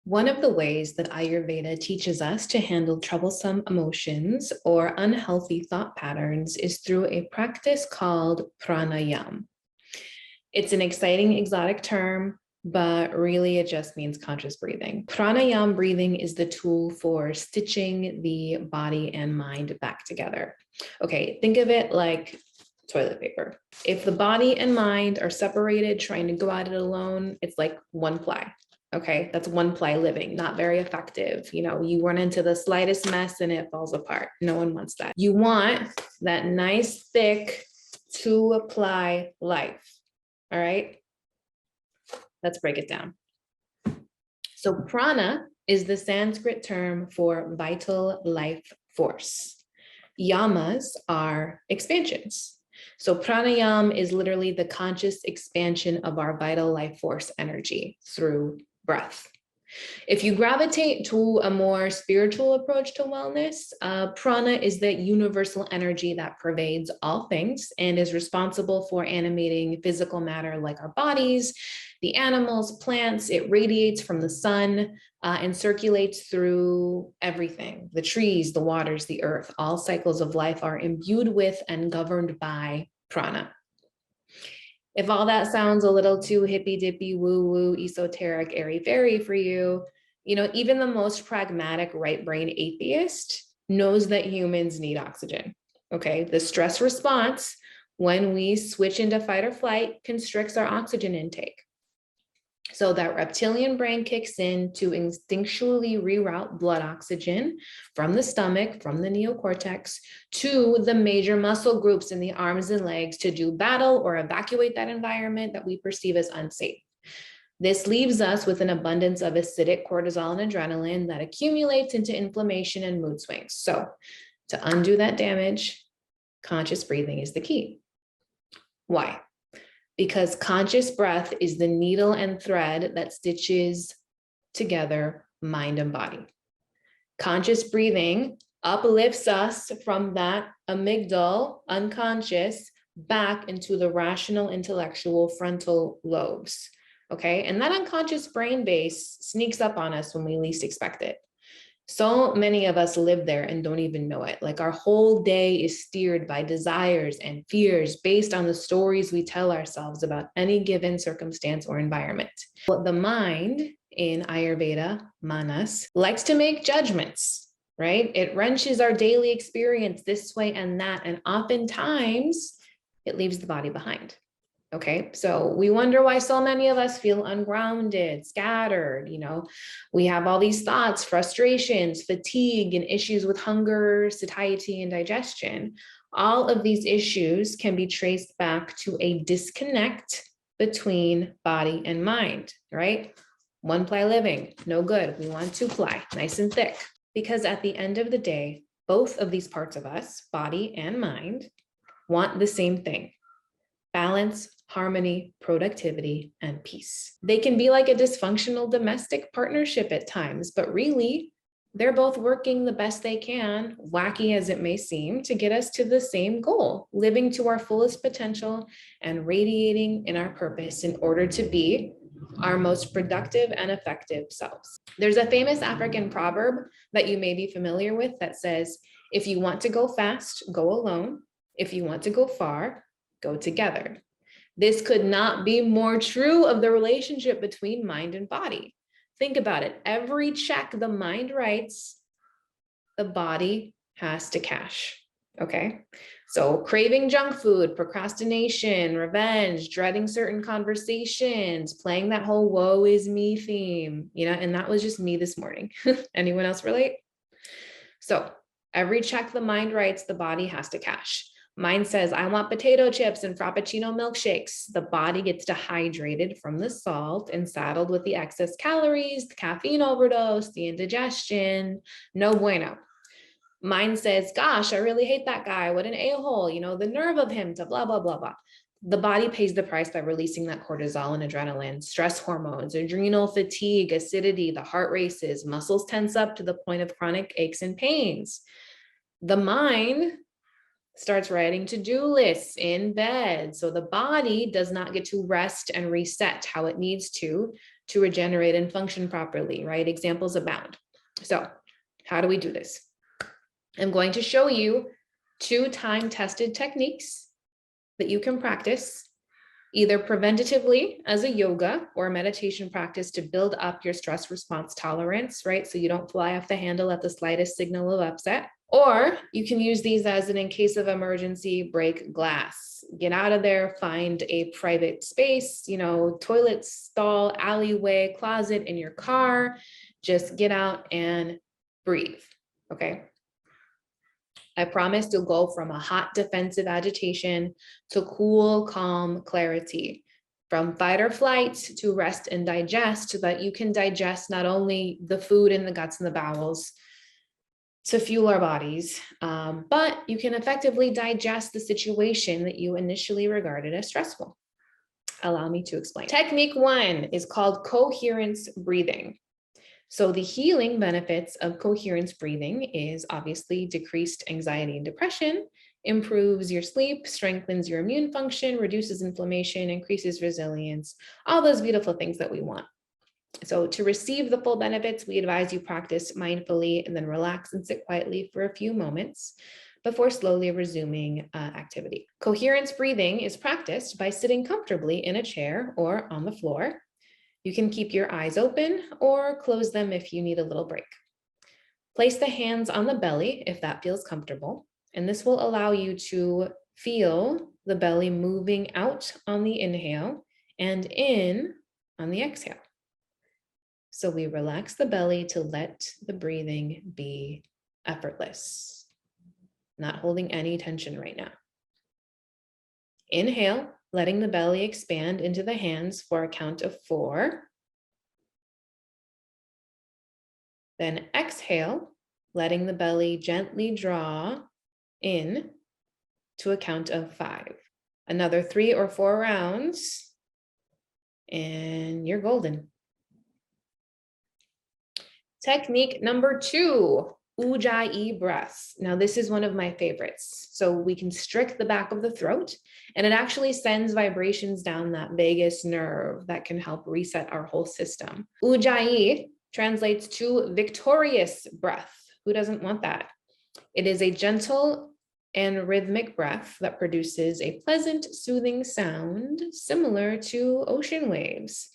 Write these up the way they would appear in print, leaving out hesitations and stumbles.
One of the ways that Ayurveda teaches us to handle troublesome emotions or unhealthy thought patterns is through a practice called pranayama. It's an exciting, exotic term, but really it just means conscious breathing. Pranayama breathing is the tool for stitching the body and mind back together. Okay, think of it like toilet paper. If the body and mind are separated, trying to go at it alone, it's like one ply. Okay, that's one ply living, not very effective. You know, you run into the slightest mess and it falls apart. No one wants that. You want that nice, thick, two-ply life. All right, let's break it down. So prana is the Sanskrit term for vital life force. Yamas are expansions. So pranayama is literally the conscious expansion of our vital life force energy through breath. If you gravitate to a more spiritual approach to wellness, prana is the universal energy that pervades all things and is responsible for animating physical matter like our bodies, the animals, plants. It radiates from the sun and circulates through everything, the trees, the waters, the earth. All cycles of life are imbued with and governed by prana. If all that sounds a little too hippy dippy, woo woo, esoteric, airy fairy for you, you know, even the most pragmatic right brain atheist knows that humans need oxygen. Okay, the stress response when we switch into fight or flight constricts our oxygen intake. So that reptilian brain kicks in to instinctually reroute blood oxygen from the stomach, from the neocortex, to the major muscle groups in the arms and legs to do battle or evacuate that environment that we perceive as unsafe. This leaves us with an abundance of acidic cortisol and adrenaline that accumulates into inflammation and mood swings. So to undo that damage, conscious breathing is the key. Why? Because conscious breath is the needle and thread that stitches together mind and body. Conscious breathing uplifts us from that amygdala, unconscious, back into the rational, intellectual frontal lobes. Okay, and that unconscious brain base sneaks up on us when we least expect it. So many of us live there and don't even know it. Like our whole day is steered by desires and fears based on the stories we tell ourselves about any given circumstance or environment. But the mind in Ayurveda, manas, likes to make judgments, right? It wrenches our daily experience this way and that, and oftentimes it leaves the body behind. Okay, so we wonder why so many of us feel ungrounded, scattered. You know, we have all these thoughts, frustrations, fatigue, and issues with hunger, satiety, and digestion. All of these issues can be traced back to a disconnect between body and mind, right? One ply living, no good. We want two ply, nice and thick. Because at the end of the day, both of these parts of us, body and mind, want the same thing: balance, harmony, productivity, and peace. They can be like a dysfunctional domestic partnership at times, but really, they're both working the best they can, wacky as it may seem, to get us to the same goal: living to our fullest potential and radiating in our purpose in order to be our most productive and effective selves. There's a famous African proverb that you may be familiar with that says, if you want to go fast, go alone. If you want to go far, go together. This could not be more true of the relationship between mind and body. Think about it. Every check the mind writes, the body has to cash. Okay. So craving junk food, procrastination, revenge, dreading certain conversations, playing that whole woe is me theme, you know, and that was just me this morning. Anyone else relate? So every check the mind writes, the body has to cash. Mind says, I want potato chips and Frappuccino milkshakes. The body gets dehydrated from the salt and saddled with the excess calories, the caffeine overdose, the indigestion. No bueno. Mind says, gosh, I really hate that guy. What an a-hole, you know, the nerve of him to blah, blah, blah, blah. The body pays the price by releasing that cortisol and adrenaline, stress hormones, adrenal fatigue, acidity, the heart races, muscles tense up to the point of chronic aches and pains. The mind starts writing to-do lists in bed. So the body does not get to rest and reset how it needs to to regenerate and function properly, right? Examples abound. So how do we do this? I'm going to show you 2 time-tested techniques that you can practice either preventatively as a yoga or meditation practice to build up your stress response tolerance, right? So you don't fly off the handle at the slightest signal of upset. Or you can use these as an in case of emergency, break glass. Get out of there, find a private space, toilet stall, alleyway, closet in your car. Just get out and breathe, okay? I promise you'll go from a hot defensive agitation to cool, calm clarity, from fight or flight to rest and digest, so that you can digest not only the food in the guts and the bowels to fuel our bodies, but you can effectively digest the situation that you initially regarded as stressful. Allow me to explain. Technique 1 is called coherence breathing. So the healing benefits of coherence breathing is obviously decreased anxiety and depression, improves your sleep, strengthens your immune function, reduces inflammation, increases resilience, all those beautiful things that we want. So to receive the full benefits, we advise you practice mindfully and then relax and sit quietly for a few moments before slowly resuming activity. Coherence breathing is practiced by sitting comfortably in a chair or on the floor. You can keep your eyes open or close them if you need a little break. Place the hands on the belly if that feels comfortable, and this will allow you to feel the belly moving out on the inhale and in on the exhale. So we relax the belly to let the breathing be effortless, not holding any tension right now. Inhale, letting the belly expand into the hands for a count of 4. Then exhale, letting the belly gently draw in to a count of 5. Another 3 or 4 rounds, and you're golden. Technique number 2, Ujjayi breaths. Now, this is one of my favorites. So we constrict the back of the throat, and it actually sends vibrations down that vagus nerve that can help reset our whole system. Ujjayi translates to victorious breath. Who doesn't want that? It is a gentle and rhythmic breath that produces a pleasant, soothing sound similar to ocean waves.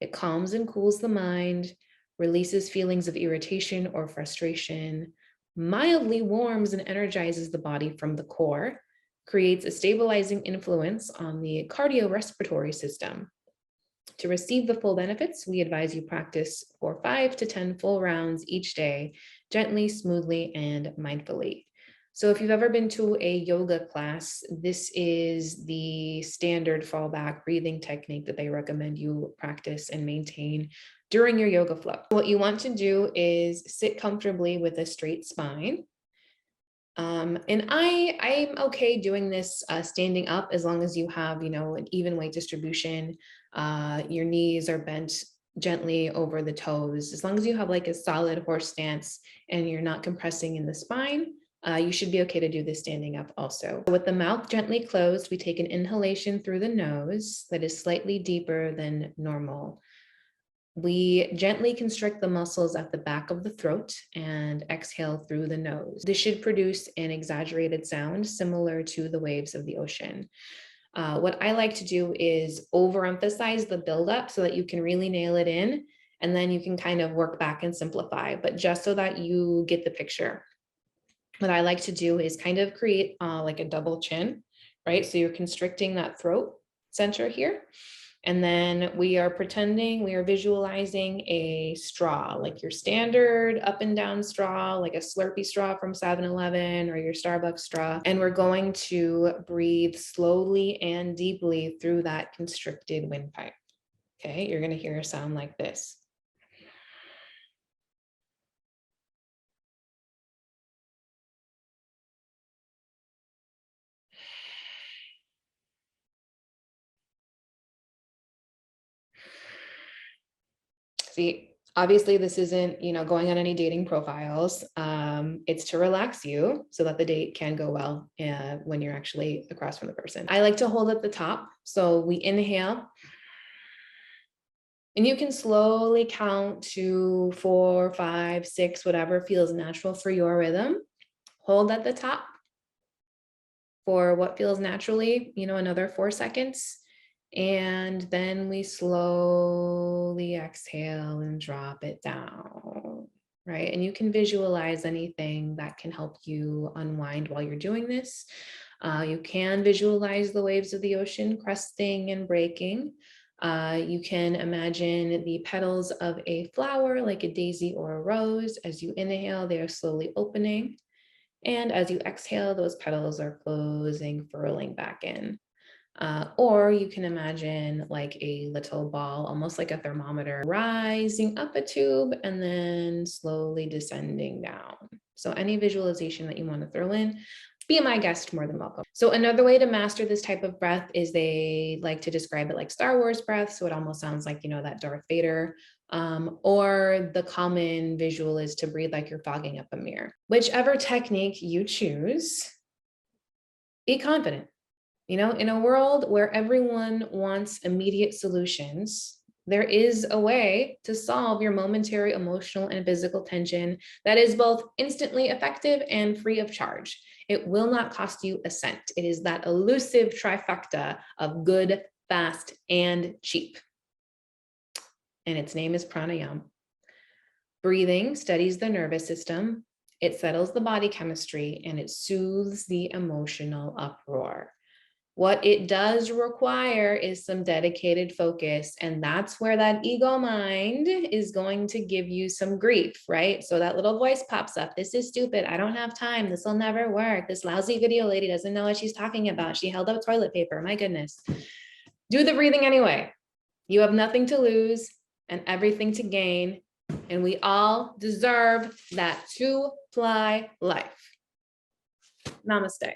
It calms and cools the mind, releases feelings of irritation or frustration, mildly warms and energizes the body from the core, creates a stabilizing influence on the cardiorespiratory system. To receive the full benefits, we advise you practice for 5 to 10 full rounds each day, gently, smoothly, and mindfully. So if you've ever been to a yoga class, this is the standard fallback breathing technique that they recommend you practice and maintain during your yoga flow. What you want to do is sit comfortably with a straight spine. And I'm okay doing this standing up as long as you have, an even weight distribution. Your knees are bent gently over the toes. As long as you have like a solid horse stance and you're not compressing in the spine, you should be okay to do this standing up also. With the mouth gently closed, we take an inhalation through the nose that is slightly deeper than normal. We gently constrict the muscles at the back of the throat and exhale through the nose. This should produce an exaggerated sound similar to the waves of the ocean. What I like to do is overemphasize the buildup so that you can really nail it in, and then you can kind of work back and simplify, but just so that you get the picture. What I like to do is kind of create like a double chin, right? So you're constricting that throat center here. And then we are visualizing a straw, like your standard up and down straw, like a Slurpee straw from 7-Eleven or your Starbucks straw. And we're going to breathe slowly and deeply through that constricted windpipe. Okay, you're going to hear a sound like this. See, obviously this isn't, going on any dating profiles. It's to relax you so that the date can go well when you're actually across from the person. I like to hold at the top. So we inhale And you can slowly count to 4, 5, 6, whatever feels natural for your rhythm. Hold at the top for what feels naturally, another 4 seconds. And then we slowly exhale and drop it down, right? And you can visualize anything that can help you unwind while you're doing this. You can visualize the waves of the ocean cresting and breaking. You can imagine the petals of a flower, like a daisy or a rose. As you inhale, they are slowly opening. And as you exhale, those petals are closing, furling back in. Or you can imagine like a little ball, almost like a thermometer, rising up a tube and then slowly descending down. So any visualization that you want to throw in, be my guest, more than welcome. So another way to master this type of breath is they like to describe it like Star Wars breath. So it almost sounds like, that Darth Vader. Or the common visual is to breathe like you're fogging up a mirror. Whichever technique you choose, be confident. In a world where everyone wants immediate solutions, there is a way to solve your momentary emotional and physical tension that is both instantly effective and free of charge. It will not cost you a cent. It is that elusive trifecta of good, fast, and cheap. And its name is pranayama. Breathing steadies the nervous system, it settles the body chemistry, and it soothes the emotional uproar. What it does require is some dedicated focus, and that's where that ego mind is going to give you some grief, right? So that little voice pops up. This is stupid. I don't have time. This will never work. This lousy video lady doesn't know what she's talking about. She held up toilet paper. My goodness. Do the breathing anyway. You have nothing to lose and everything to gain, and we all deserve that two-ply life. Namaste.